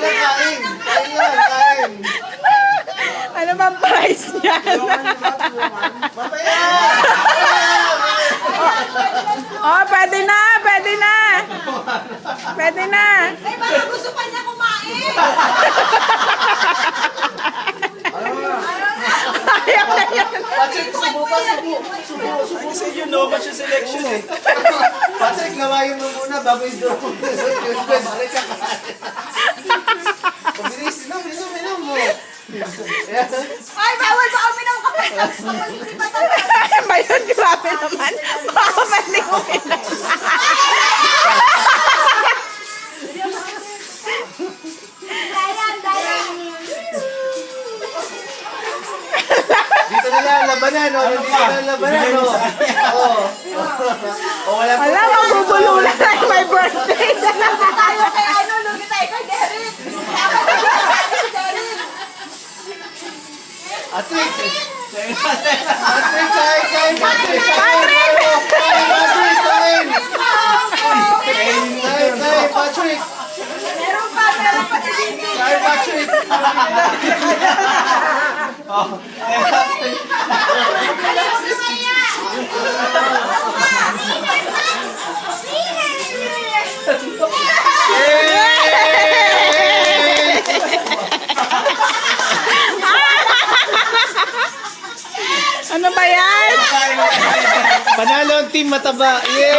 lang, kain. Kain lang, kain. Ano bang price niya? Mamaya! Oh, pwede na, pwede na. Pwede na. Ay, baka gusto pa niya kumain. Ayaw na yan. Patrick, subo pa, subo. Subo. Kasi you know much yung selection eh. Patrick, lawayin mo muna bago i-draw mo. Balik ka kain. Pabilis, inom mo. Ay, bawal ba kami ng kape? Tapos hindi pa tayo. Ba yun? Grabe naman. Baka maningin na. Dayan, dayan. Dito na lang, labanan, o. Dito na lang, labanan, o. O, wala po. Wala, magugulo na tayo my birthday. Lugi tayo kay ano, lugi tayo kay Derek. Derek. Patrick! Patrick, kain! Patrick, kain! Kain, Patrick! Meron pa si Dini. Kain, Patrick! Ano ba yan? Panalo ang team mataba! Yeah!